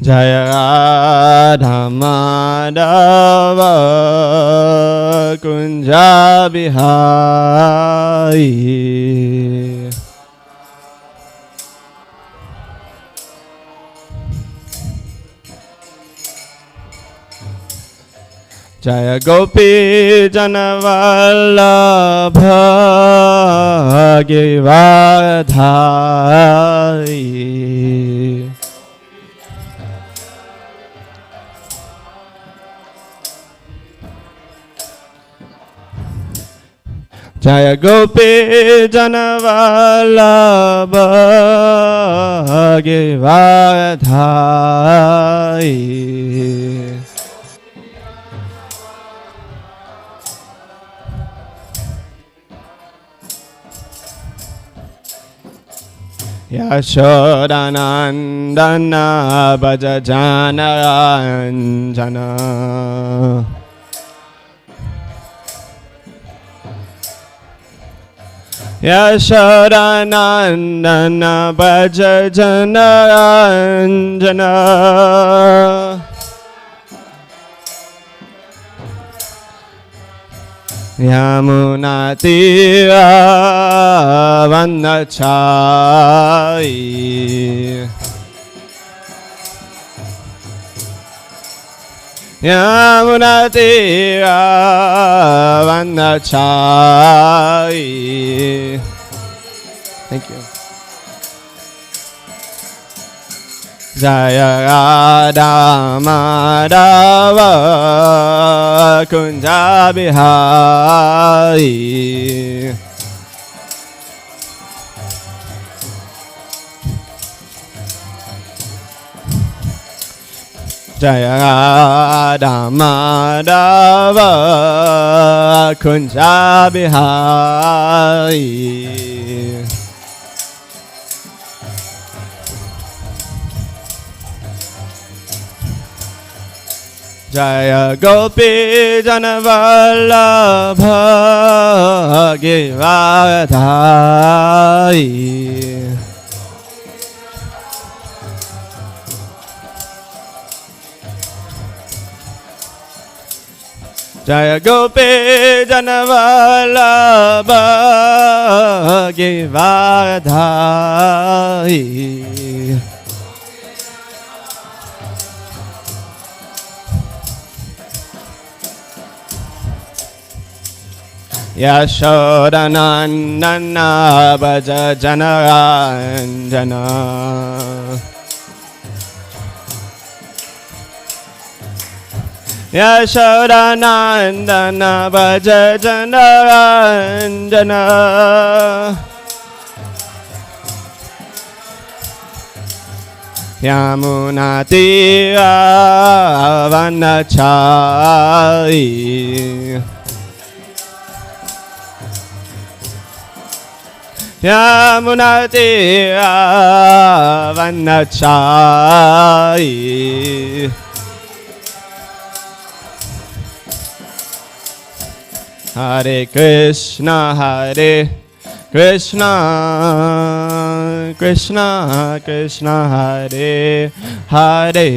Jaya Radha Madhava Kunja Bihari Jaya Gopi Janavallabha Giridhari Jaya Gopi Janavallabha Giridhari Yashodanandana Bhajajana Ranjana Yashodanandana Bhajajana Ranjana Yamuna Tira Vanachai Yamuna Tira Vanachai. Thank you. Jaya Radha Madhava Kunja Bihari Jaya Radha Madhava Kunja Bihari Jaya Gopi Janavallabha Giridhari Jaya Gopi Janavallabha Giridhari Yashodanandana Bhajajana Ranjana Yashodanandana Bhajajana Ranjana Yamuna Tira Vanachari Yamuna Tira Vanachari Hare Krishna Krishna Krishna Krishna Hare Hare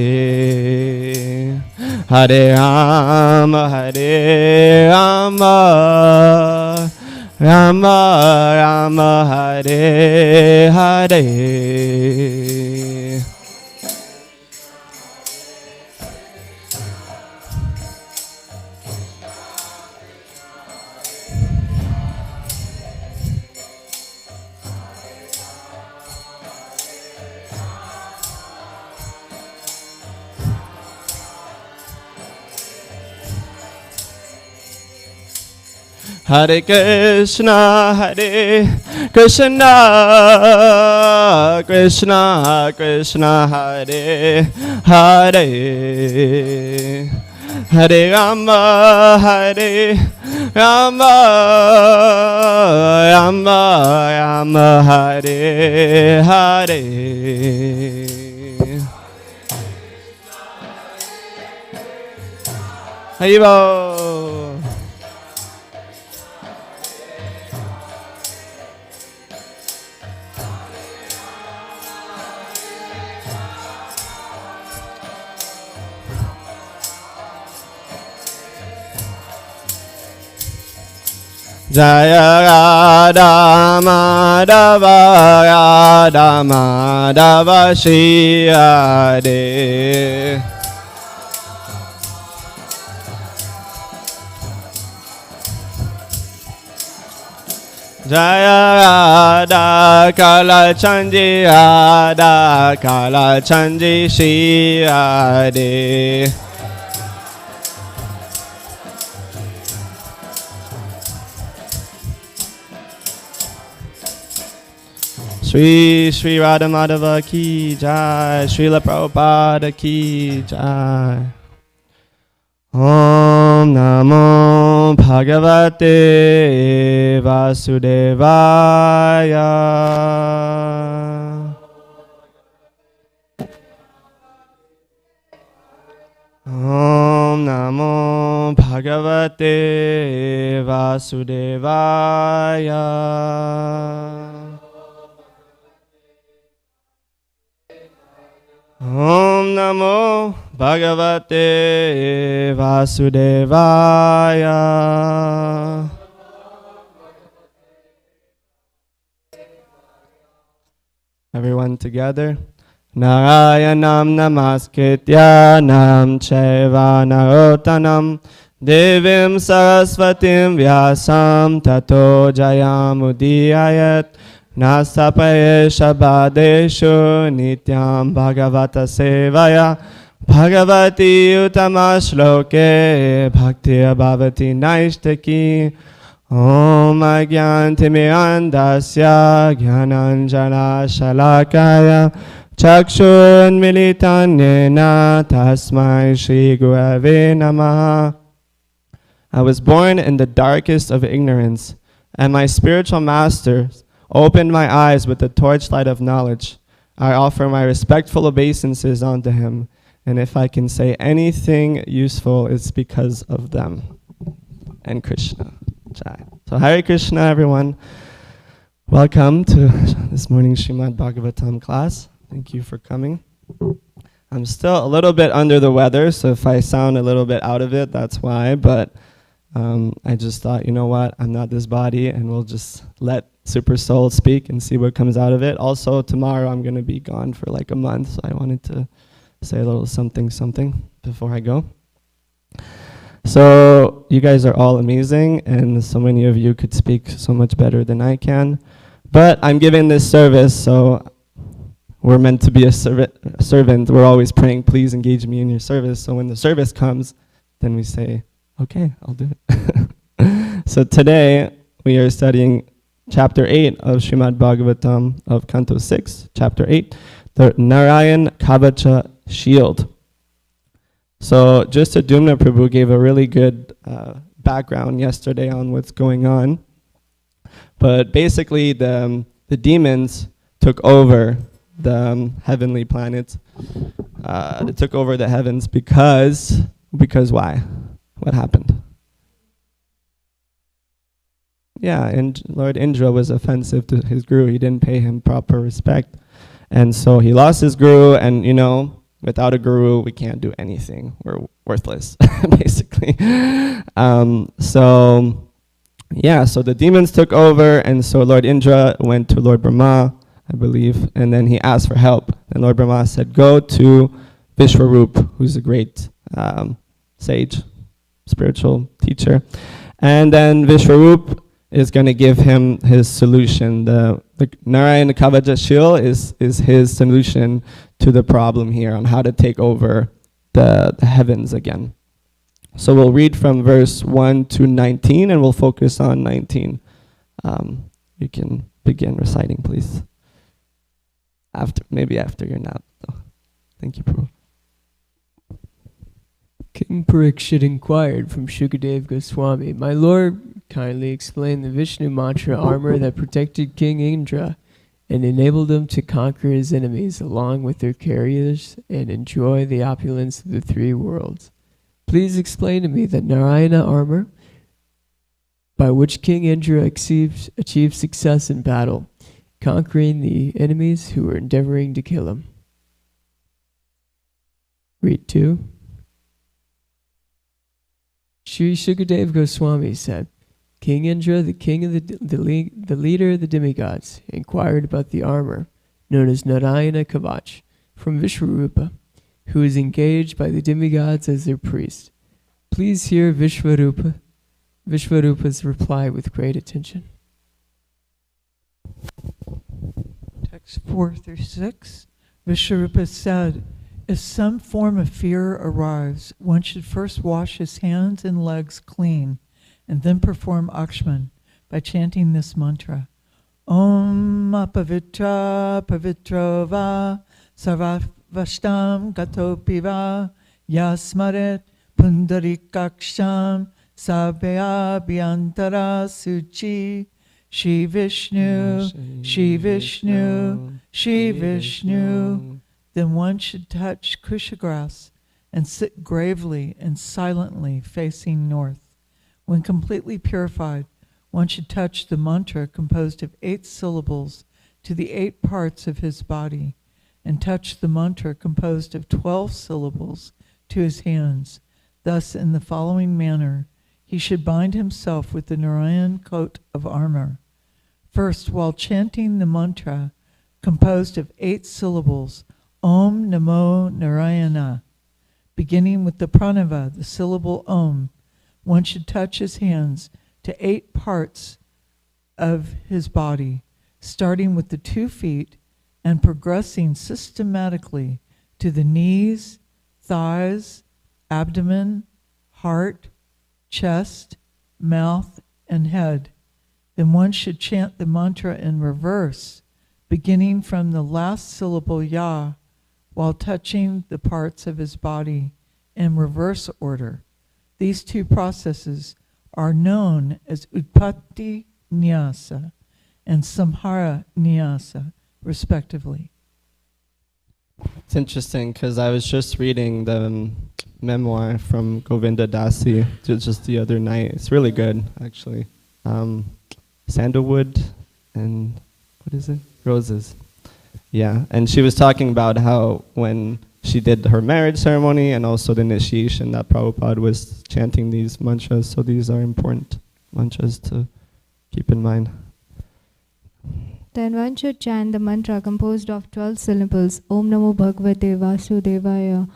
Hare Rama Rama Rama Hare Hare Hare Krishna Krishna Krishna Krishna Hare Hare Hare Rama Rama Rama Rama Hare Hare Haribo. Jaya Radha Madhava Radha Madhava Shri Radhe. Jaya Radha Kala Chanji Radha Kala Chanji Shri Radhe. Shri Radha Madhava ki jai, Srila Prabhupada ki jai. Om Namo Bhagavate Vasudevaya. Om Namo Bhagavate Vasudevaya. Om Namo Bhagavate Vasudevaya. Everyone together. Narayanam namaskritya nam chaiva narotanam devim sarasvatim vyasam tato jayamudiyayat. Nasapaye Shabadeshu Nityam Bhagavata Sevaya Bhagavati Utama Shloke Bhakti Bhavati Naishtaki Om Agyantimirandasya Gyananjana Shalakaya Chakshun Militanyena Tasmai Shri Gurave Namaha. I was born in the darkest of ignorance, and my spiritual masters opened my eyes with the torchlight of knowledge. I offer my respectful obeisances unto him, and if I can say anything useful, it's because of them. And Krishna. Jai. So Hare Krishna, everyone. Welcome to this morning's Srimad Bhagavatam class. Thank you for coming. I'm still a little bit under the weather, so if I sound a little bit out of it, that's why, but I just thought, you know what, I'm not this body, and we'll just let Super Soul speak and see what comes out of it. Also, tomorrow I'm going to be gone for like a month, so I wanted to say a little something before I go. So you guys are all amazing, and so many of you could speak so much better than I can. But I'm giving this service, so we're meant to be a servant. We're always praying, please engage me in your service. So when the service comes, then we say, okay, I'll do it. So today we are studying Chapter 8 of Srimad Bhagavatam of Canto 6, Chapter 8, the Narayan Kavacha Shield. So just Dumna Prabhu gave a really good background yesterday on what's going on. But basically the demons took over the heavenly planets. They took over the heavens because why? What happened? Yeah, and Lord Indra was offensive to his guru. He didn't pay him proper respect. And so he lost his guru, and without a guru, we can't do anything. We're worthless, basically. So the demons took over, and so Lord Indra went to Lord Brahma, I believe, and then he asked for help. And Lord Brahma said, go to Vishwarup, who's a great sage, spiritual teacher. And then Vishwarup is going to give him his solution. The Narayana Kavacha Shield is his solution to the problem here on how to take over the heavens again. So we'll read from verse 1 to 19, and we'll focus on 19. You can begin reciting, please. Maybe after your nap. So. Thank you, Prabhu. King Parikshit inquired from Shukadev Goswami, my lord, kindly explain the Vishnu mantra armor that protected King Indra and enabled him to conquer his enemies along with their carriers and enjoy the opulence of the three worlds. Please explain to me the Narayana armor by which King Indra achieved success in battle, conquering the enemies who were endeavoring to kill him. Read 2. Sri Shukadev Goswami said, King Indra, the king of the leader of the demigods, inquired about the armor, known as Narayana Kavach, from Vishvarupa, who is engaged by the demigods as their priest. Please hear Vishvarupa's reply with great attention. Text 4 through 6. Vishvarupa said, if some form of fear arrives, one should first wash his hands and legs clean, and then perform akshman by chanting this mantra. Om apavitra pavitro va sarvavashtam gatopiva yasmaret pundarikaksham sabya bhyantara suchi Shri Vishnu, Shri Vishnu, Shri Vishnu. Then one should touch kushagrass and sit gravely and silently facing north. When completely purified, one should touch the mantra composed of 8 syllables to the 8 parts of his body, and touch the mantra composed of 12 syllables to his hands. Thus, in the following manner, he should bind himself with the Narayan coat of armor. First, while chanting the mantra composed of 8 syllables, Om Namo Narayana, beginning with the pranava, the syllable Om, one should touch his hands to 8 parts of his body, starting with the 2 feet and progressing systematically to the knees, thighs, abdomen, heart, chest, mouth, and head. Then one should chant the mantra in reverse, beginning from the last syllable Ya, while touching the parts of his body in reverse order. These 2 processes are known as Utpatti Nyasa and Samhara Nyasa, respectively. It's interesting because I was just reading the memoir from Govinda Dasi just the other night. It's really good, actually. Sandalwood and what is it? Roses. Yeah, and she was talking about how when she did her marriage ceremony and also the initiation, that Prabhupada was chanting these mantras. So these are important mantras to keep in mind. Then one should chant the mantra composed of 12 syllables, Om Namo Bhagavate Vasudevaya.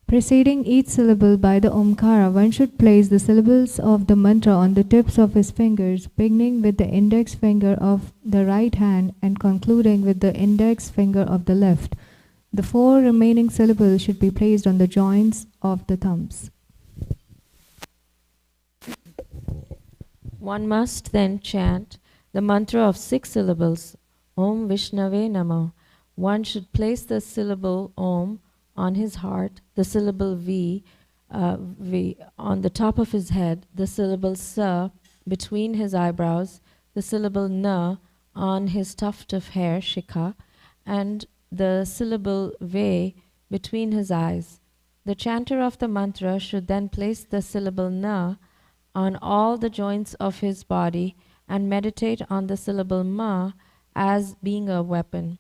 Preceding each syllable by the Omkara, one should place the syllables of the mantra on the tips of his fingers, beginning with the index finger of the right hand and concluding with the index finger of the left. The 4 remaining syllables should be placed on the joints of the thumbs. One must then chant the mantra of 6 syllables, Om Vishnave Namo. One should place the syllable Om on his heart, the syllable V on the top of his head, the syllable Sa between his eyebrows, the syllable Na on his tuft of hair, Shikha, and the syllable Ve between his eyes. The chanter of the mantra should then place the syllable Na on all the joints of his body and meditate on the syllable Ma as being a weapon.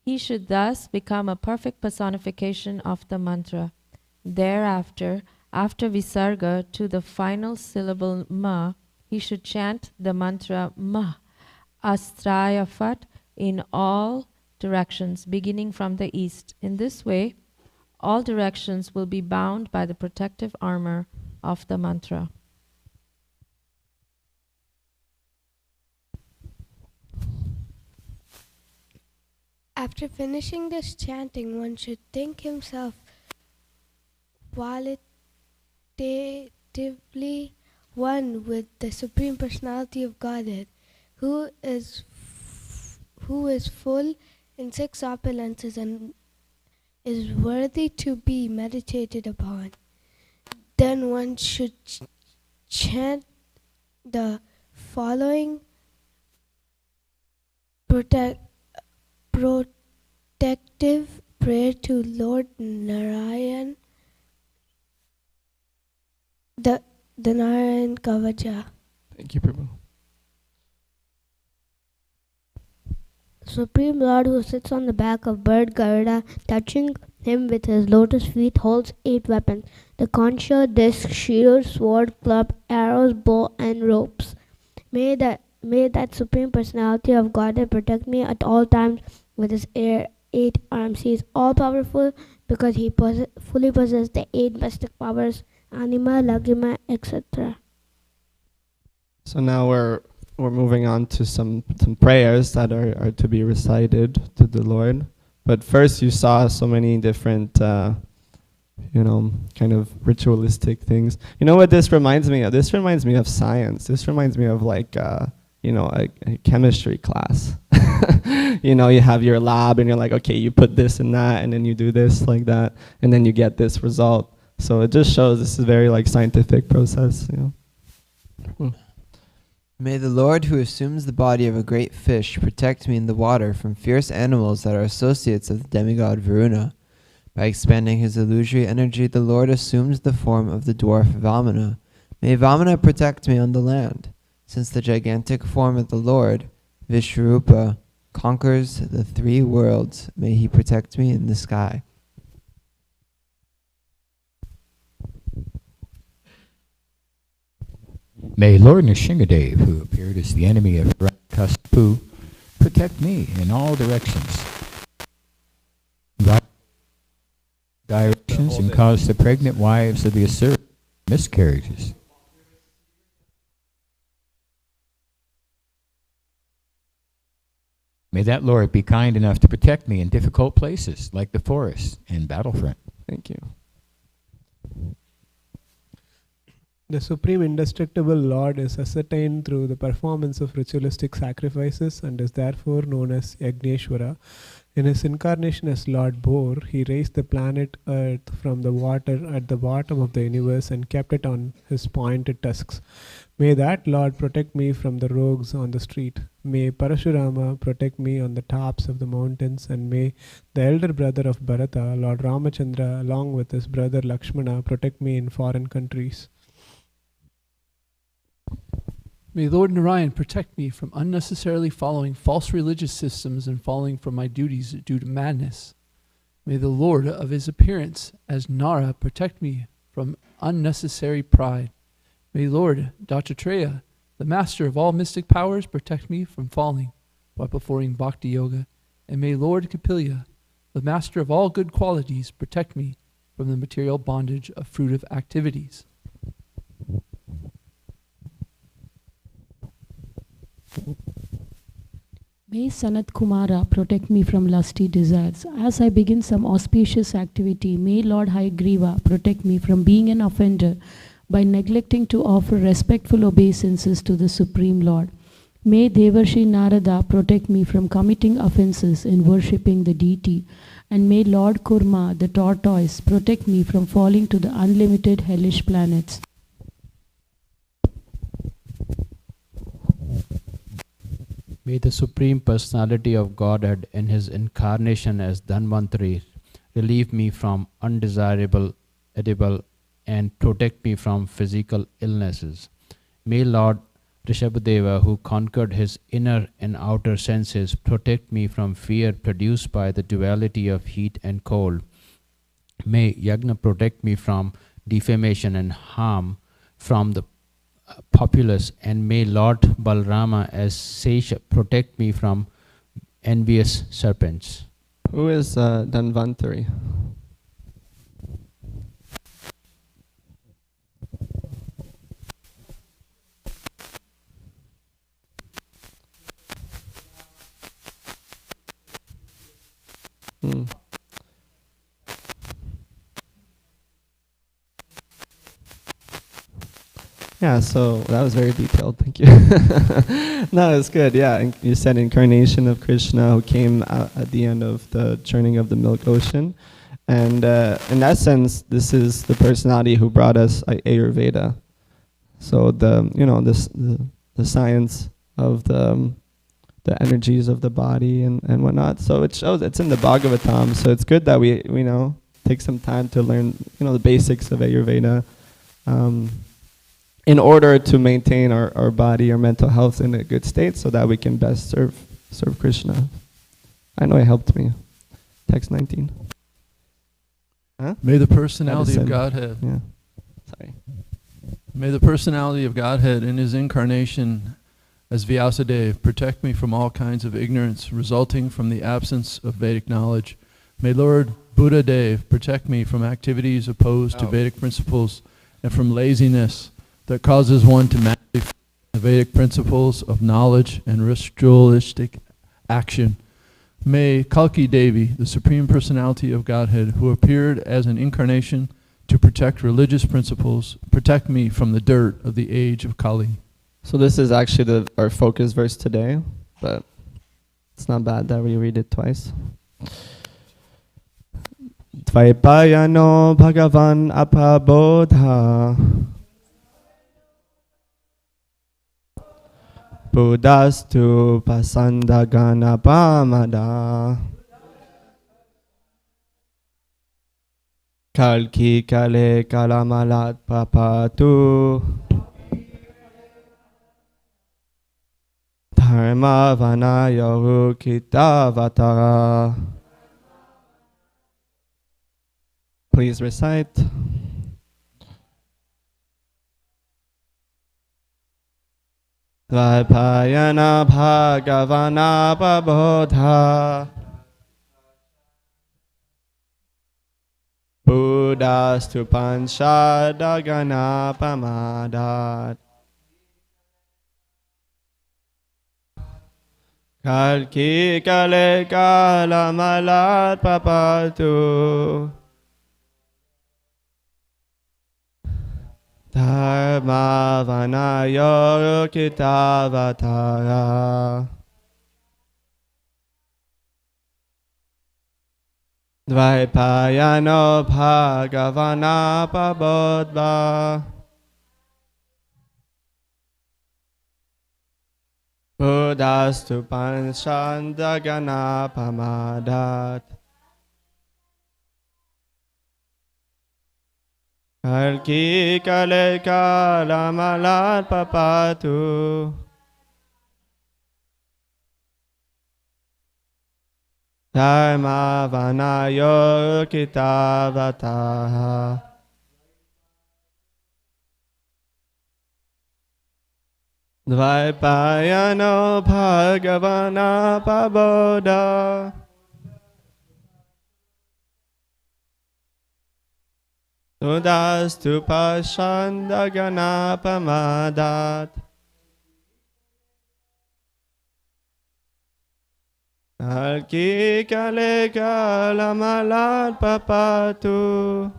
He should thus become a perfect personification of the mantra. Thereafter, after Visarga to the final syllable Ma, he should chant the mantra Ma, Astraya Fat, in all directions, beginning from the east. In this way, all directions will be bound by the protective armor of the mantra. After finishing this chanting, one should think himself qualitatively one with the Supreme Personality of Godhead, who is full in 6 opulences and is worthy to be meditated upon. Then one should chant the following protective prayer to Lord Narayan, the Narayan Kavacha. Thank you, Prabhu. Supreme Lord who sits on the back of bird Garuda, touching him with his lotus feet holds 8 weapons: the concha, disc, shield, sword, club, arrows, bow, and ropes. May that Supreme Personality of Godhead protect me at all times with his 8 arms. He is all powerful because he fully possesses the 8 mystic powers: anima, lagima, etc. So now we're moving on to some prayers that are to be recited to the Lord. But first, you saw so many different, kind of ritualistic things. You know what this reminds me of? This reminds me of science. This reminds me of like, a chemistry class. You have your lab and you're like, okay, you put this and that, and then you do this like that, and then you get this result. So it just shows this is very like scientific process. May the Lord, who assumes the body of a great fish, protect me in the water from fierce animals that are associates of the demigod Varuna. By expanding his illusory energy, the Lord assumes the form of the dwarf Vamana. May Vamana protect me on the land. Since the gigantic form of the Lord, Vishwarupa, conquers the 3 worlds, may he protect me in the sky. May Lord Nrsingadev, who appeared as the enemy of Hiranyakasipu, protect me in all directions. And cause the pregnant wives of the Asura miscarriages. May that Lord be kind enough to protect me in difficult places like the forest and battlefront. Thank you. The Supreme Indestructible Lord is ascertained through the performance of ritualistic sacrifices and is therefore known as Yagneshwara. In his incarnation as Lord Boar, he raised the planet Earth from the water at the bottom of the universe and kept it on his pointed tusks. May that Lord protect me from the rogues on the street. May Parashurama protect me on the tops of the mountains, and may the elder brother of Bharata, Lord Ramachandra, along with his brother Lakshmana, protect me in foreign countries. May Lord Narayan protect me from unnecessarily following false religious systems and falling from my duties due to madness. May the Lord of his appearance as Nara protect me from unnecessary pride. May Lord Dattatreya, the master of all mystic powers, protect me from falling while performing bhakti yoga. And may Lord Kapilya, the master of all good qualities, protect me from the material bondage of fruitive activities. May Sanat Kumara protect me from lusty desires. As I begin some auspicious activity, may Lord Hayagriva protect me from being an offender by neglecting to offer respectful obeisances to the Supreme Lord. May Devarshi Narada protect me from committing offenses in worshipping the deity. And may Lord Kurma, the tortoise, protect me from falling to the unlimited hellish planets. May the Supreme Personality of Godhead in his incarnation as Dhanvantari relieve me from undesirable edible and protect me from physical illnesses. May Lord Rishabhadeva, who conquered his inner and outer senses, protect me from fear produced by the duality of heat and cold. May Yagna protect me from defamation and harm from the populace, and may Lord Balrama as Sesha protect me from envious serpents. Who is Dhanvantari? Yeah, so that was very detailed. Thank you. No, it's good. Yeah, and you said incarnation of Krishna who came out at the end of the churning of the milk ocean, and in that sense, this is the personality who brought us Ayurveda. So the science of the energies of the body and whatnot. So it shows it's in the Bhagavatam. So it's good that we take some time to learn the basics of Ayurveda. In order to maintain our body, our mental health in a good state so that we can best serve Krishna. I know it helped me. Text 19. Huh? May the personality of Medicine. Godhead. Yeah. Sorry. May the personality of Godhead in his incarnation as Vyasadeva protect me from all kinds of ignorance resulting from the absence of Vedic knowledge. May Lord Buddha Dev protect me from activities opposed to Vedic principles and from laziness that causes one to magnify the Vedic principles of knowledge and ritualistic action. May Kalki Devi, the Supreme Personality of Godhead, who appeared as an incarnation to protect religious principles, protect me from the dirt of the age of Kali. So this is actually our focus verse today, but it's not bad that we read it twice. Dvaipayano Bhagavan Apabodha Buddhastu Pasandagana Pamada Kalki Kale Kalamalat Papatu Dharma Vanayahu Kitavatara. Please recite. Dvaipayana Bhagavana Pabodha Buddhastu Panchadagana Pamadat Kalki Kale Kalamalat Papatu Dharma Vanayo Kitavatara Dvaipayano Bhagavana Pabodha Buddhastu Panchandagana Pamadat Kalki Kale Kalamalat Papatu Dharma Vanayo Kitavatara Dvaipayano Bhagavana Pabodha Buddhastu Panchandagana Pamadat Kalki Kale Kalamalat Papatu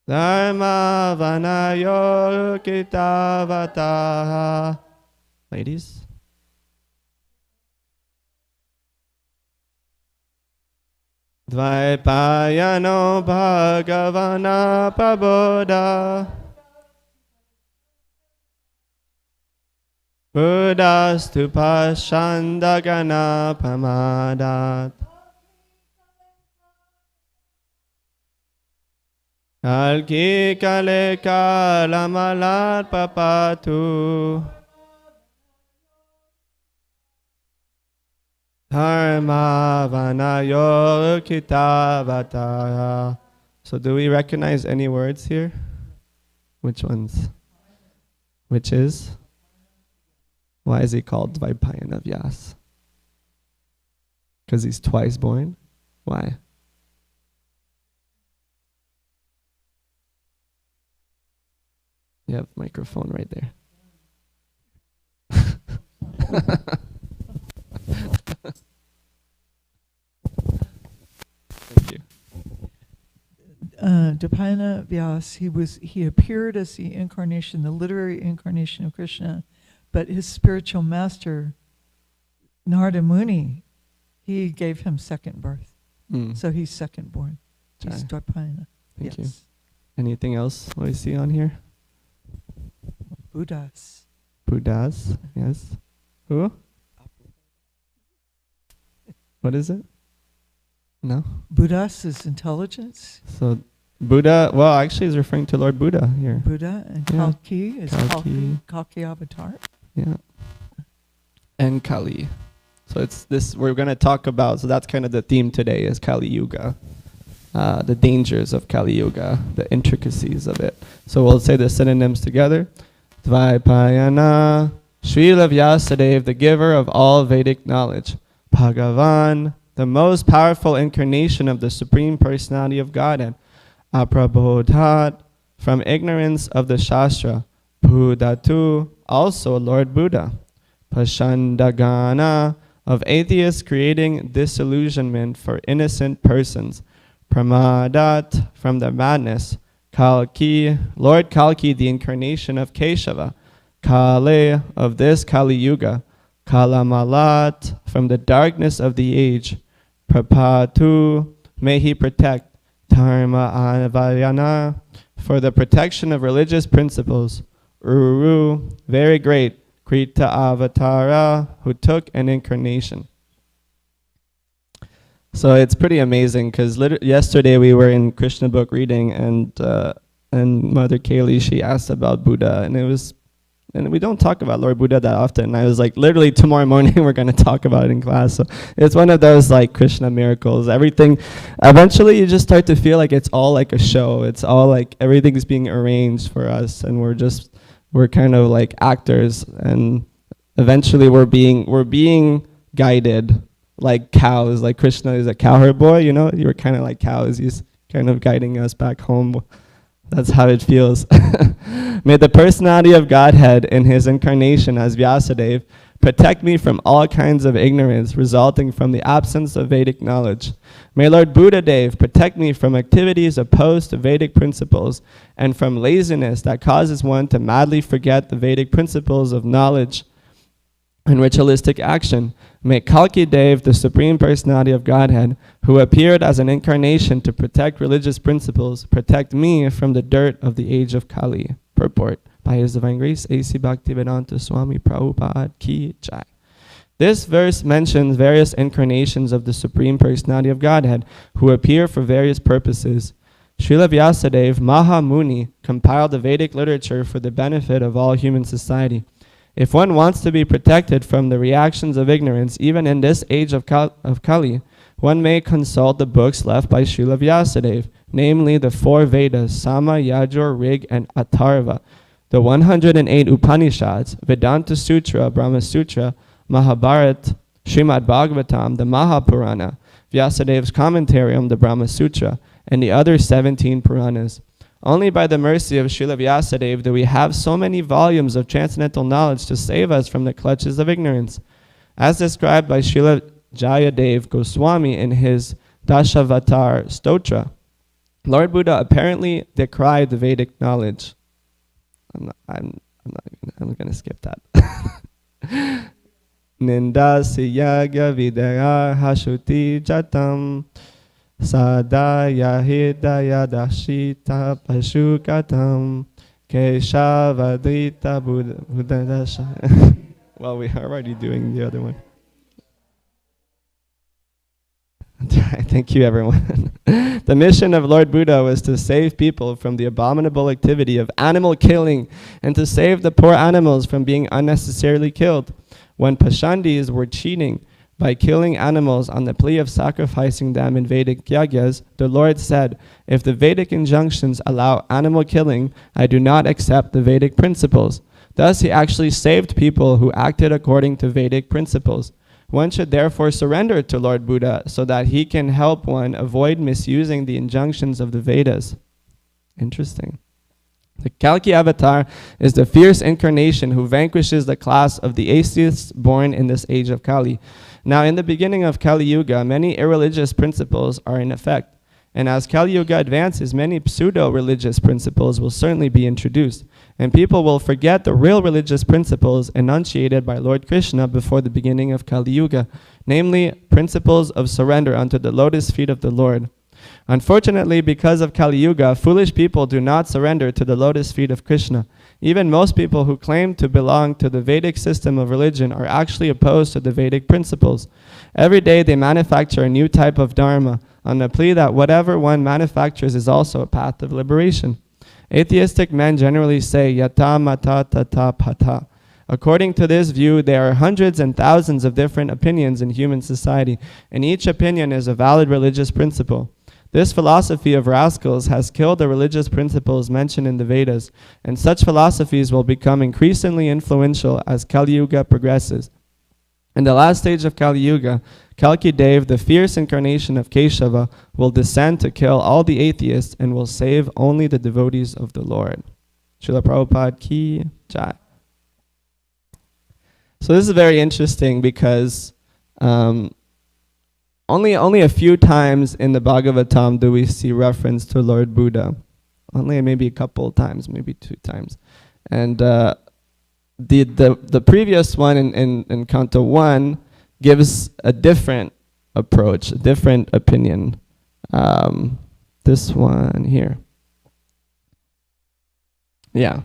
Dharma Vanayo Kitavatara. Ladies. Dvaipayano Bhagavana Pabodha Buddhastu Panchandagana Pamadat Kalki Kale Kalamalat Papatu Dharma Vanayo Kitavatara. So do we recognize any words here? Which ones? Which is? Why is he called Dvaipayana Vyas? Because he's twice born? Why? You have microphone right there. Thank you. Dvaipayana Vyas, he appeared as the incarnation, the literary incarnation of Krishna, but his spiritual master, Narada Muni, he gave him second birth. So he's second born. He's Dvaipayana. Thank you. Anything else we see on here? Buddhas. Buddhas, yes. Who? What is it? No? Buddhas is intelligence. So Buddha, well, actually is referring to Lord Buddha here. Buddha and Kalki is Kalki avatar. Yeah. And Kali. So it's this we're going to talk about. So that's kind of the theme today is Kali Yuga, the dangers of Kali Yuga, the intricacies of it. So we'll say the synonyms together. Dvaipayana, Srila Vyasadeva, the giver of all Vedic knowledge. Bhagavan, the most powerful incarnation of the Supreme Personality of Godhead. Aprabodhat, from ignorance of the Shastra. Buddhatu, also Lord Buddha. Pashandagana, of atheists creating disillusionment for innocent persons. Pramadat, from the madness. Kalki, Lord Kalki, the incarnation of Keshava. Kale, of this Kali Yuga. Kalamalat, from the darkness of the age. Prapatu, may he protect. Dharma Avayana, for the protection of religious principles. Uru, very great. Krita Avatara, who took an incarnation. So it's pretty amazing because yesterday we were in Krishna book reading and Mother Kaylee, she asked about Buddha and we don't talk about Lord Buddha that often. And I was like, literally tomorrow morning we're going to talk about it in class. So it's one of those like Krishna miracles. Everything, eventually you just start to feel like it's all like a show. It's all like everything's being arranged for us and we're kind of like actors, and eventually we're being guided like cows. Like Krishna is a cowherd boy, you know, you were kind of like cows. He's kind of guiding us back home. That's how it feels. May the personality of Godhead in his incarnation as Vyasadeva protect me from all kinds of ignorance resulting from the absence of Vedic knowledge. May Lord Buddha Dev protect me from activities opposed to Vedic principles and from laziness that causes one to madly forget the Vedic principles of knowledge and ritualistic action. May Kalki Dev, the Supreme Personality of Godhead, who appeared as an incarnation to protect religious principles, protect me from the dirt of the age of Kali. Purport. By His Divine Grace, A.C. Bhaktivedanta Swami Prabhupada Ki Jai. This verse mentions various incarnations of the Supreme Personality of Godhead who appear for various purposes. Srila Vyasadeva Mahamuni compiled the Vedic literature for the benefit of all human society. If one wants to be protected from the reactions of ignorance, even in this age of Kali, one may consult the books left by Srila Vyasadeva, namely the 4 Vedas, Sama, Yajur, Rig, and Atharva, the 108 Upanishads, Vedanta Sutra, Brahma Sutra, Mahabharata, Srimad Bhagavatam, the Mahapurana, Vyasadeva's commentary on the Brahma Sutra, and the other 17 Puranas. Only by the mercy of Srila Vyasadeva do we have so many volumes of transcendental knowledge to save us from the clutches of ignorance. As described by Srila Jayadev Goswami in his Dashavatar Stotra, Lord Buddha apparently decried the Vedic knowledge. I'm going to skip that. Nindasi yaga vidya hashuti jatam sadaya hidaya dashita pashukatam keshavadita buddhadasha. Well, we are already doing the other one. Thank you, everyone. The mission of Lord Buddha was to save people from the abominable activity of animal killing and to save the poor animals from being unnecessarily killed. When Pashandis were cheating by killing animals on the plea of sacrificing them in Vedic yagyas, the Lord said, if the Vedic injunctions allow animal killing, I do not accept the Vedic principles. Thus, he actually saved people who acted according to Vedic principles. One should therefore surrender to Lord Buddha so that he can help one avoid misusing the injunctions of the Vedas. Interesting. The Kalki avatar is the fierce incarnation who vanquishes the class of the atheists born in this age of Kali. Now, in the beginning of Kali Yuga, many irreligious principles are in effect. And as Kali Yuga advances, many pseudo-religious principles will certainly be introduced. And people will forget the real religious principles enunciated by Lord Krishna before the beginning of Kali Yuga, namely principles of surrender unto the lotus feet of the Lord. Unfortunately, because of Kali Yuga, foolish people do not surrender to the lotus feet of Krishna. Even most people who claim to belong to the Vedic system of religion are actually opposed to the Vedic principles. Every day they manufacture a new type of dharma on the plea that whatever one manufactures is also a path of liberation. Atheistic men generally say, yata mata tata pata. According to this view, there are hundreds and thousands of different opinions in human society, and each opinion is a valid religious principle. This philosophy of rascals has killed the religious principles mentioned in the Vedas, and such philosophies will become increasingly influential as Kali Yuga progresses. In the last stage of Kali Yuga, Kalki Dev, the fierce incarnation of Keshava, will descend to kill all the atheists and will save only the devotees of the Lord. Srila Prabhupada ki jai. So this is very interesting because only a few times in the Bhagavatam do we see reference to Lord Buddha. Only maybe a couple times, maybe 2 times. And the previous one in Canto 1 gives a different approach, a different opinion. This one here. Yeah.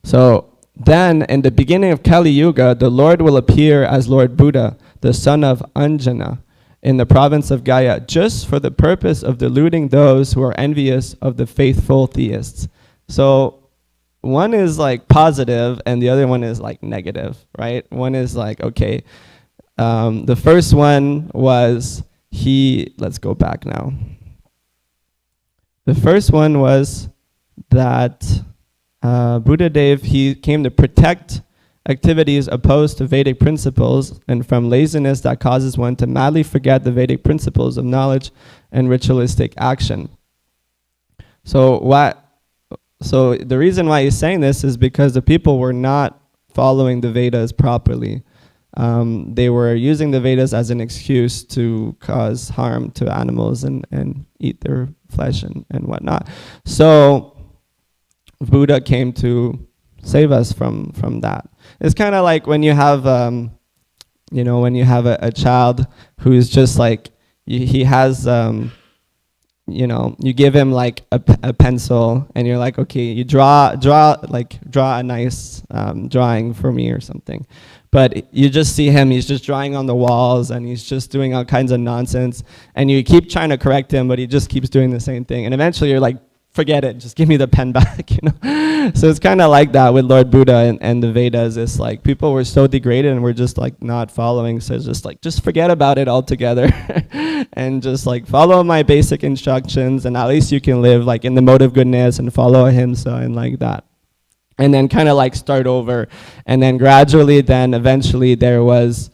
So then, in the beginning of Kali Yuga, the Lord will appear as Lord Buddha, the son of Anjana, in the province of Gaya, just for the purpose of deluding those who are envious of the faithful theists. So one is like positive and the other one is like negative, right? One is like, okay, the first one was let's go back now. The first one was that Buddha Dev, he came to protect activities opposed to Vedic principles and from laziness that causes one to madly forget the Vedic principles of knowledge and ritualistic action. So the reason why he's saying this is because the people were not following the Vedas properly. They were using the Vedas as an excuse to cause harm to animals and eat their flesh and whatnot. So Buddha came to save us from that. It's kind of like when you have, when you have a child who's just like, he has, you give him like a pencil and you're like, okay, you draw a nice drawing for me or something. But you just see him, he's just drawing on the walls and he's just doing all kinds of nonsense. And you keep trying to correct him, but he just keeps doing the same thing. And eventually you're like, forget it, just give me the pen back, So it's kind of like that with Lord Buddha and the Vedas. It's like people were so degraded and we're just like not following. So it's just like, just forget about it altogether and just like follow my basic instructions and at least you can live like in the mode of goodness and follow ahimsa and like that. And then kind of like start over. And then gradually, then eventually there was,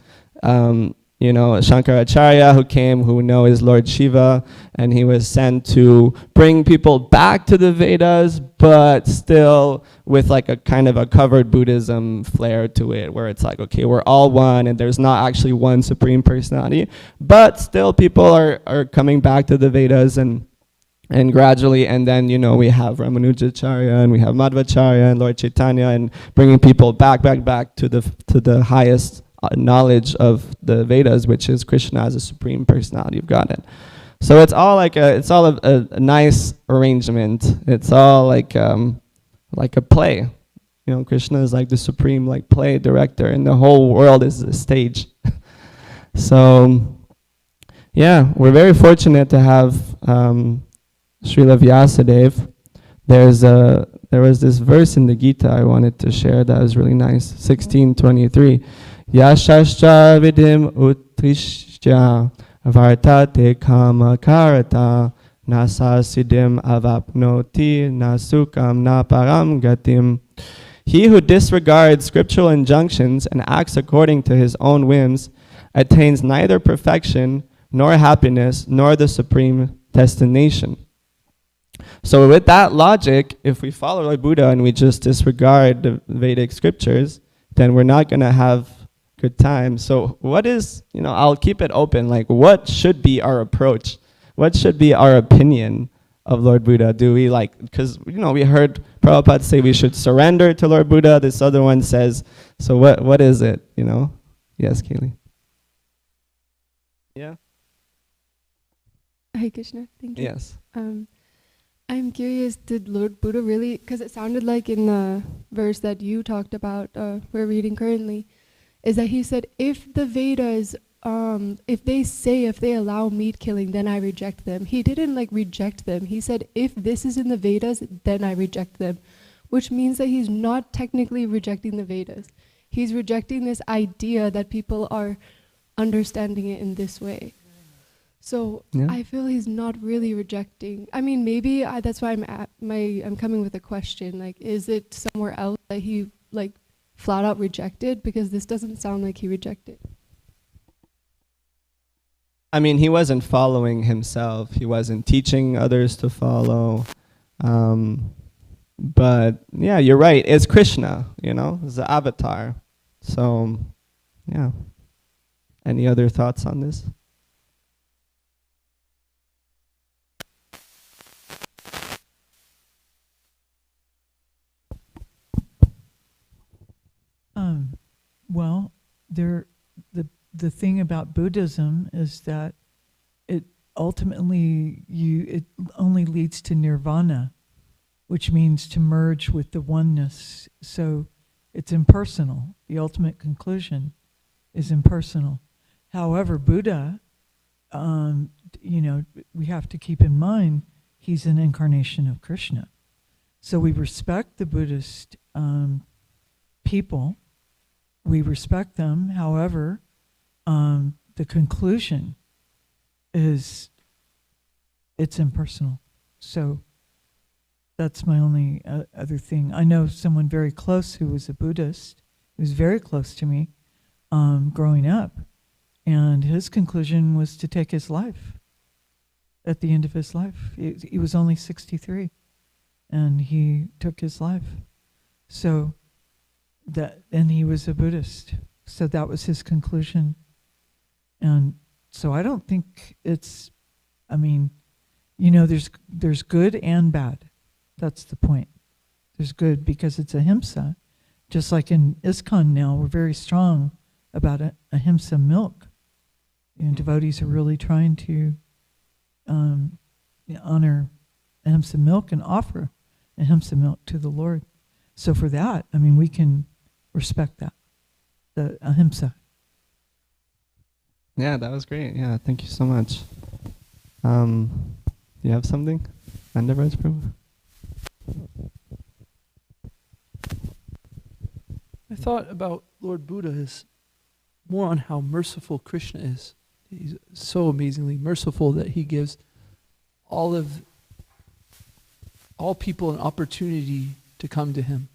Shankaracharya who came, who is Lord Shiva, and he was sent to bring people back to the Vedas, but still with like a kind of a covered Buddhism flair to it, where it's like, okay, we're all one, and there's not actually one supreme personality, but still people are coming back to the Vedas and gradually, and then, we have Ramanujacharya, and we have Madhvacharya, and Lord Chaitanya, and bringing people back to the highest knowledge of the Vedas, which is Krishna as a supreme personality of Godhead. So it's all like a nice arrangement. It's all like a play. Krishna is like the supreme like play director, and the whole world is a stage. So, yeah, we're very fortunate to have Srila Vyasadeva. There was this verse in the Gita I wanted to share that was really nice. 16:23. Yashascha vidim utrishya vartate kama karata nasasidim avapnoti nasukam naparam gatim. He who disregards scriptural injunctions and acts according to his own whims attains neither perfection nor happiness nor the supreme destination. So with that logic, if we follow Lord Buddha and we just disregard the Vedic scriptures, then we're not going to have good time. So what is, I'll keep it open, like what should be our approach? What should be our opinion of Lord Buddha? Do we because, we heard Prabhupada say we should surrender to Lord Buddha. This other one says, so what is it, Yes, Kaylee. Yeah. Hare Krishna, thank you. Yes. I'm curious, did Lord Buddha really, because it sounded like in the verse that you talked about, we're reading currently, is that he said, if the Vedas, if they allow meat killing, then I reject them. He didn't reject them. He said, if this is in the Vedas, then I reject them, which means that he's not technically rejecting the Vedas. he's rejecting this idea that people are understanding it in this way. So I feel he's not really rejecting. I mean, maybe that's why I'm coming with a question. Like, is it somewhere else that he like flat out rejected? Because this doesn't sound like he rejected. I mean, he wasn't following himself. He wasn't teaching others to follow. But yeah, you're right. It's Krishna, it's the avatar. So, yeah. Any other thoughts on this? Well, the thing about Buddhism is that it ultimately it only leads to nirvana, which means to merge with the oneness. So it's impersonal. The ultimate conclusion is impersonal. However, Buddha, we have to keep in mind he's an incarnation of Krishna. So we respect the Buddhist people. We respect them. However, the conclusion is it's impersonal. So that's my only other thing. I know someone very close who was a Buddhist, who was very close to me growing up, and his conclusion was to take his life at the end of his life. He was only 63, and he took his life. So and he was a Buddhist. So that was his conclusion. And so I don't think it's, there's good and bad. That's the point. There's good because it's ahimsa. Just like in ISKCON now, we're very strong about ahimsa milk. Devotees are really trying to honor ahimsa milk and offer ahimsa milk to the Lord. So for that, we can respect that, the ahimsa. Yeah, that was great. Yeah, thank you so much. You have something? Andavraj Prabhu? I thought about Lord Buddha is more on how merciful Krishna is. He's so amazingly merciful that he gives all people an opportunity to come to him.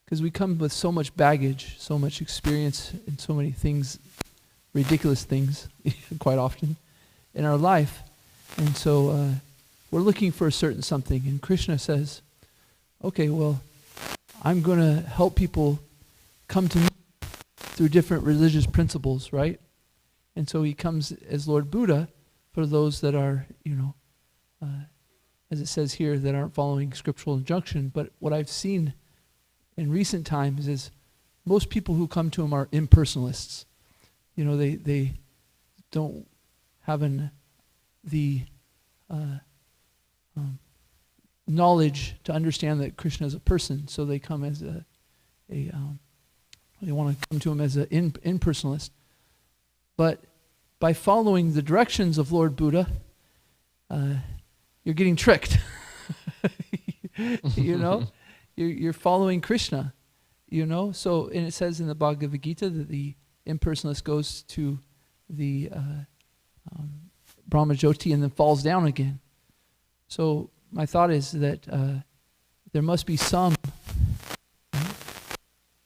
Because we come with so much baggage, so much experience, and so many things, ridiculous things, quite often, in our life. And so we're looking for a certain something. And Krishna says, okay, well, I'm going to help people come to me through different religious principles, right? And so he comes as Lord Buddha for those that are, as it says here, that aren't following scriptural injunction. But what I've seen in recent times is most people who come to him are impersonalists. They don't have the knowledge to understand that Krishna is a person, so they come as they want to come to him as an impersonalist. But by following the directions of Lord Buddha, you're getting tricked. You're following Krishna, So, and it says in the Bhagavad Gita that the impersonalist goes to the Brahmajyoti and then falls down again. So my thought is that there must be some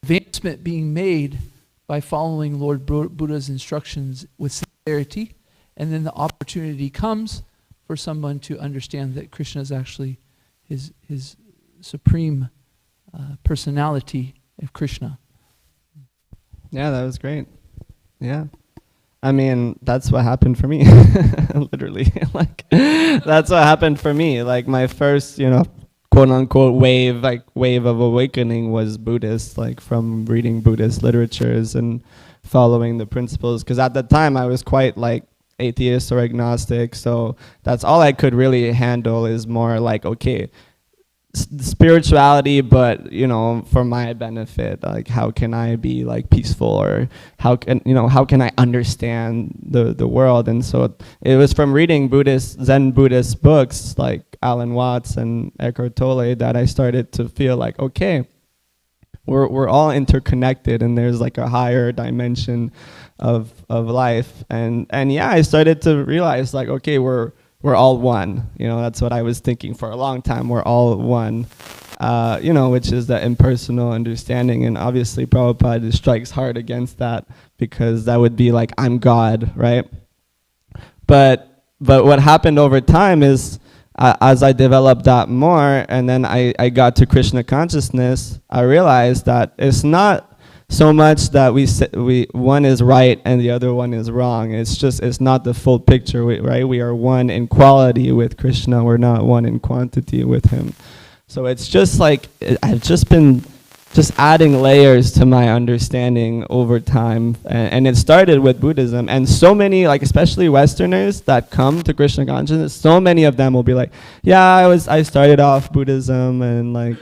advancement being made by following Lord Buddha's instructions with sincerity, and then the opportunity comes for someone to understand that Krishna is actually his supreme personality of Krishna. Yeah, that was great. Yeah. That's what happened for me. Literally. That's what happened for me. My first, quote unquote wave of awakening was Buddhist, from reading Buddhist literatures and following the principles. Because at the time I was quite atheist or agnostic. So that's all I could really handle is more okay, spirituality, but for my benefit, how can I be peaceful, or how can I understand the world? And so it was from reading Zen Buddhist books like Alan Watts and Eckhart Tolle that I started to feel okay, we're all interconnected, and there's like a higher dimension of life. And yeah, I started to realize like, okay, we're all one. You know, that's what I was thinking for a long time. We're all one. You know, which is that impersonal understanding. And obviously Prabhupada strikes hard against that, because that would be like, I'm God, right? But what happened over time is, as I developed that more, and then I got to Krishna consciousness, I realized that it's not so much that we one is right and the other one is wrong. It's not the full picture, right? We are one in quality with Krishna. We're not one in quantity with him. So it's just like, I've just been adding layers to my understanding over time. And it started with Buddhism. And so many, like especially Westerners that come to Krishna consciousness, so many of them will be like, yeah, I started off Buddhism, and like,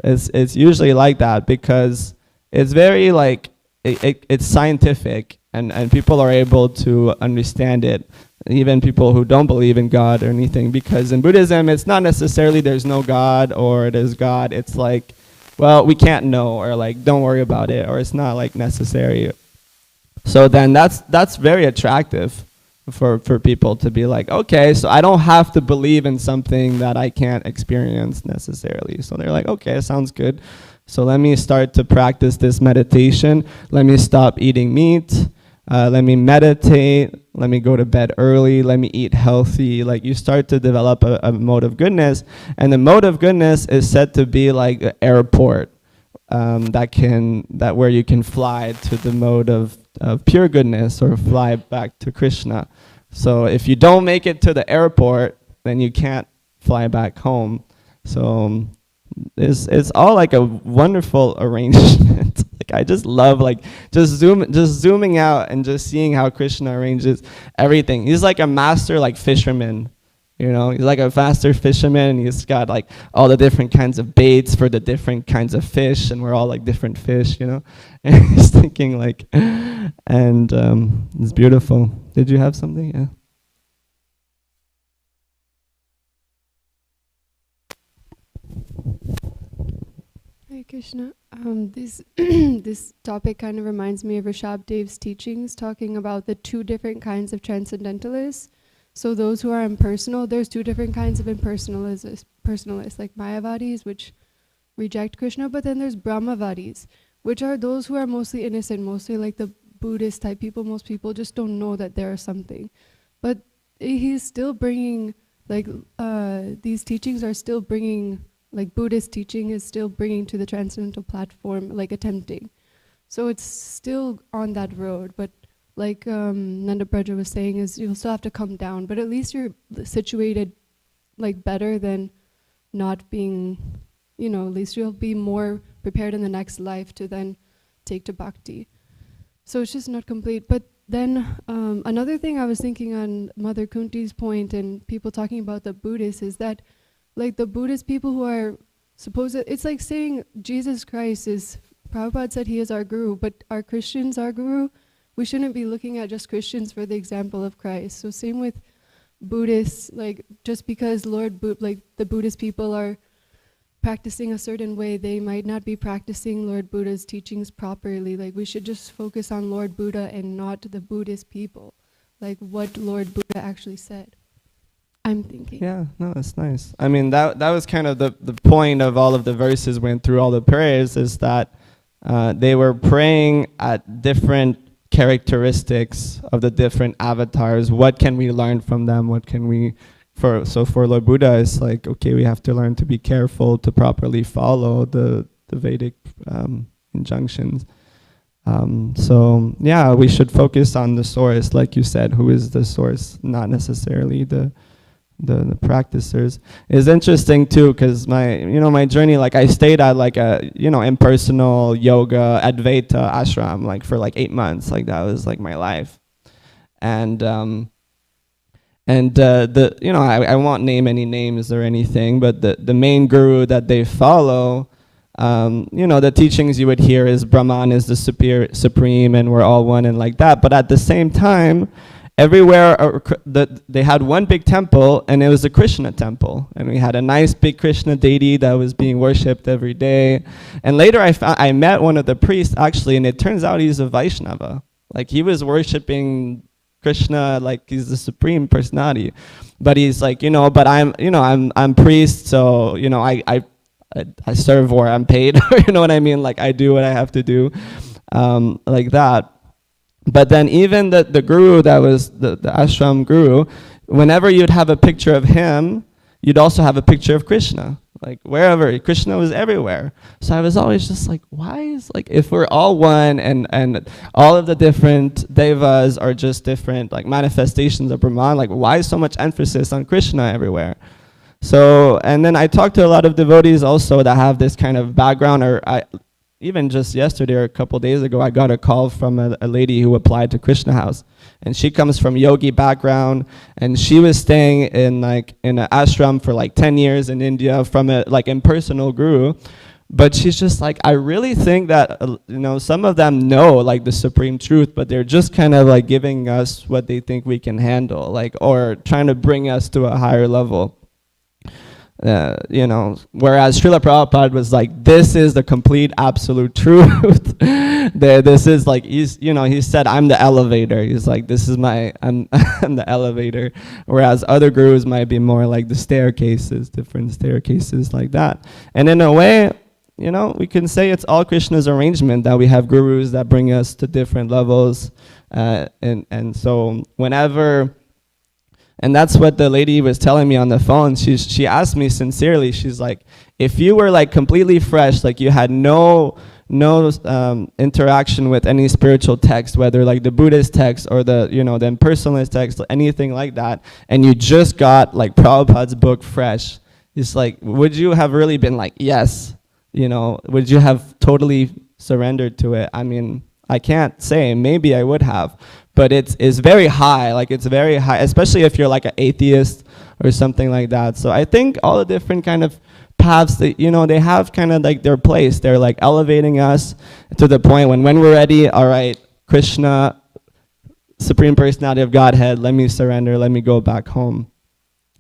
it's usually like that, because it's very like, it's scientific, and people are able to understand it. Even people who don't believe in God or anything, because in Buddhism, it's not necessarily there's no God or there's God. It's like, well, we can't know, or like, don't worry about it, or it's not like necessary. So then that's very attractive for people to be like, okay, so I don't have to believe in something that I can't experience necessarily. So they're like, okay, sounds good. So let me start to practice this meditation. Let me stop eating meat. Let me meditate, let me go to bed early, let me eat healthy. Like, you start to develop a mode of goodness, and the mode of goodness is said to be like an airport, where you can fly to the mode of pure goodness, or fly back to Krishna. So if you don't make it to the airport, then you can't fly back home. So it's all like a wonderful arrangement. Like, I just love like just zooming out and just seeing how Krishna arranges everything. He's like a master like fisherman, you know. He's like a master fisherman, and he's got like all the different kinds of baits for the different kinds of fish, and we're all like different fish, you know. And he's thinking like, and it's beautiful. Did you have something? Yeah. Hare Krishna. This topic kind of reminds me of Rishabh Dev's teachings, talking about the two different kinds of transcendentalists. So those who are impersonal, there's two different kinds of impersonalists, like Mayavadis, which reject Krishna, but then there's Brahmavadis, which are those who are mostly innocent, mostly like the Buddhist type people. Most people just don't know that there is something. But he's still bringing, like, these teachings are still bringing, like Buddhist teaching is still bringing to the transcendental platform, like attempting. So it's still on that road, but like Nanda Praja was saying, is you'll still have to come down, but at least you're situated like better than not being, you know, at least you'll be more prepared in the next life to then take to bhakti. So it's just not complete. But then another thing I was thinking on Mother Kunti's point and people talking about the Buddhists is that like the Buddhist people who are supposed, it's like saying Jesus Christ is, Prabhupada said he is our guru, but are Christians our guru? We shouldn't be looking at just Christians for the example of Christ. So same with Buddhists, like just because like the Buddhist people are practicing a certain way, they might not be practicing Lord Buddha's teachings properly. Like we should just focus on Lord Buddha and not the Buddhist people, like what Lord Buddha actually said. I'm thinking. Yeah, no, that's nice. I mean, that was kind of the point of all of the verses went through all the prayers, is that they were praying at different characteristics of the different avatars. What can we learn from them? What can we, for Lord Buddha, it's like, okay, we have to learn to be careful to properly follow the Vedic injunctions. So yeah, we should focus on the source, like you said, who is the source, not necessarily the practicers. Is interesting too, because my journey, like I stayed at like a impersonal yoga Advaita ashram like for like 8 months. Like that was like my life, and I won't name any names or anything, but the main guru that they follow, the teachings you would hear is Brahman is the supreme and we're all one and like that. But at the same time, everywhere they had one big temple, and it was a Krishna temple, and we had a nice big Krishna deity that was being worshipped every day. And later I met one of the priests actually, and it turns out he's a Vaishnava. Like, he was worshipping Krishna like he's the supreme personality, but he's like, but I'm priest, so I serve or I'm paid. You know what I mean? Like, I do what I have to do, like that. But then even the guru that was the ashram guru, whenever you'd have a picture of him, you'd also have a picture of Krishna. Like, wherever, Krishna was everywhere. So I was always just like, why is, like, if we're all one and all of the different devas are just different like manifestations of Brahman, like, why is so much emphasis on Krishna everywhere? So, and then I talked to a lot of devotees also that have this kind of background, or even just yesterday or a couple days ago, I got a call from a lady who applied to Krishna House. And she comes from yogi background, and she was staying in an ashram for like 10 years in India from a like impersonal guru. But she's just like, I really think that, some of them know like the supreme truth, but they're just kind of like giving us what they think we can handle, like, or trying to bring us to a higher level. Whereas Srila Prabhupada was like, this is the complete absolute truth. This is like, he said, I'm the elevator. He's like, I'm the elevator. Whereas other gurus might be more like the staircases, different staircases like that. And in a way, we can say it's all Krishna's arrangement that we have gurus that bring us to different levels. And so whenever... And that's what the lady was telling me on the phone. She asked me sincerely, she's like, if you were like completely fresh, like you had no interaction with any spiritual text, whether like the Buddhist text or the impersonalist text, anything like that, and you just got like Prabhupada's book fresh, it's like, would you have really been like, yes? Would you have totally surrendered to it? I mean, I can't say, maybe I would have. But it's very high, like it's very high, especially if you're like an atheist or something like that. So I think all the different kind of paths that, they have kind of like their place. They're like elevating us to the point when we're ready, all right, Krishna, Supreme Personality of Godhead, let me surrender, let me go back home.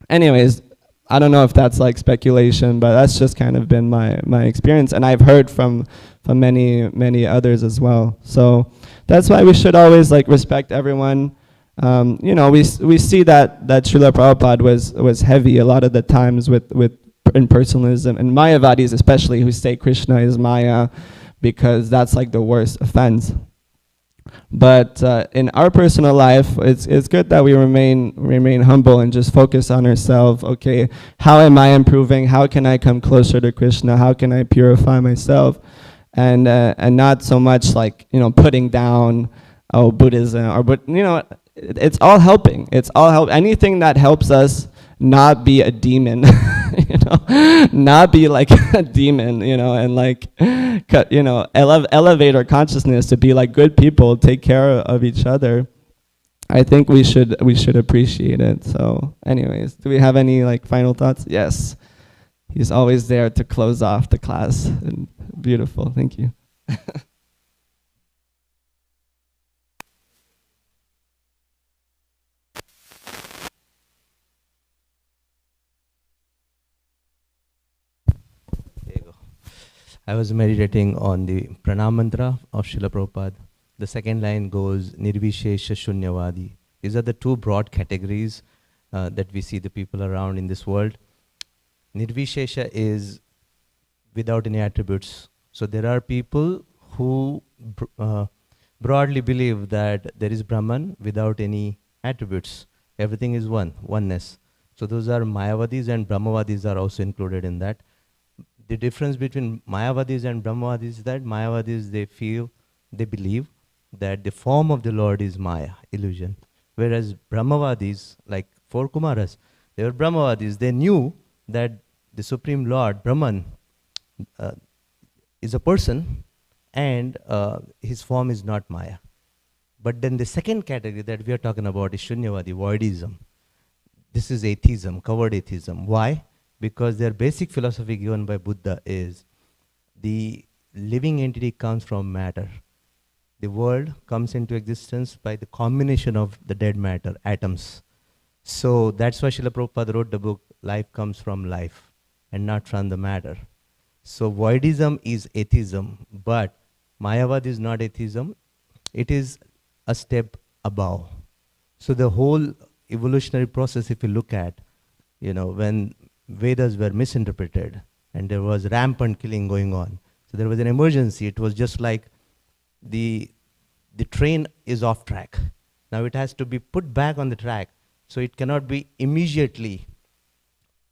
Anyways, I don't know if that's like speculation, but that's just kind of been my experience. And I've heard from many others as well. So that's why we should always like respect everyone. We see that Srila Prabhupada was heavy a lot of the times with impersonalism, and Mayavadis especially, who say Krishna is Maya, because that's like the worst offense. But in our personal life, it's good that we remain humble and just focus on ourselves. Okay, how am I improving? How can I come closer to Krishna? How can I purify myself? And not so much like putting down Buddhism it's all helping. It's all help. Anything that helps us not be a demon, not be like a demon, and like elevate our consciousness to be like good people, take care of each other. I think we should appreciate it. So, anyways, do we have any like final thoughts? Yes. He's always there to close off the class. And beautiful. Thank you. There you go. I was meditating on the pranam mantra of Srila Prabhupada. The second line goes, Nirvishesha Shunyavadi. These are the two broad categories that we see the people around in this world. Nirvishesha is without any attributes. So there are people who broadly believe that there is Brahman without any attributes. Everything is oneness. So those are Mayavadis, and Brahmavadis are also included in that. The difference between Mayavadis and Brahmavadis is that Mayavadis, they believe that the form of the Lord is Maya, illusion. Whereas Brahmavadis, like 4 Kumaras, they were Brahmavadis. They knew that the Supreme Lord, Brahman, is a person, and his form is not Maya. But then the second category that we are talking about is Shunyavadi, voidism. This is atheism, covered atheism. Why? Because their basic philosophy given by Buddha is the living entity comes from matter. The world comes into existence by the combination of the dead matter, atoms. So that's why Srila Prabhupada wrote the book, Life Comes from Life and not from the matter. So voidism is atheism, but Mayavad is not atheism. It is a step above. So the whole evolutionary process, if you look at, when Vedas were misinterpreted and there was rampant killing going on, so there was an emergency. It was just like the train is off track. Now it has to be put back on the track. So it cannot be immediately,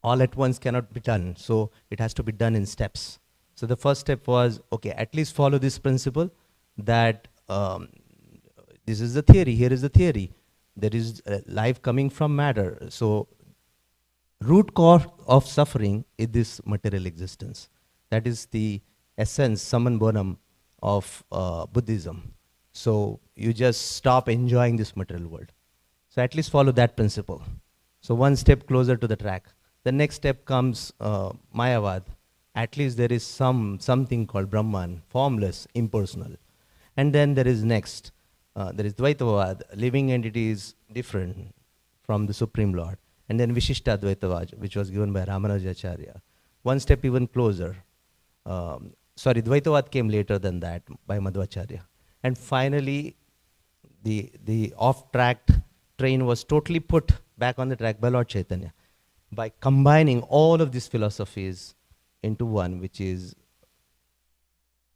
all at once cannot be done. So it has to be done in steps. So the first step was, okay, at least follow this principle that this is the theory, here is the theory. There is life coming from matter. So root cause of suffering is this material existence. That is the essence, summum bonum of Buddhism. So you just stop enjoying this material world. So at least follow that principle. So one step closer to the track. The next step comes Mayavad. At least there is something called Brahman, formless, impersonal. And then there is next, there is Dvaitavad, living entities different from the Supreme Lord. And then Vishishta Dvaitavad, which was given by Ramanujacharya. One step even closer. Dvaitavad came later than that by Madhvacharya. And finally, the off-track train was totally put back on the track by Lord Chaitanya by combining all of these philosophies into one, which is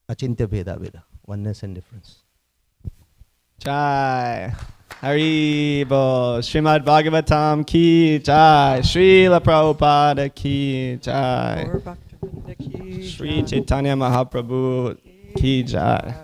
Achintya Bheda Veda, oneness and difference. Jai. Haribo. Srimad Bhagavatam ki jai. Srila Prabhupada ki jai. Sri Chaitanya Mahaprabhu ki jai.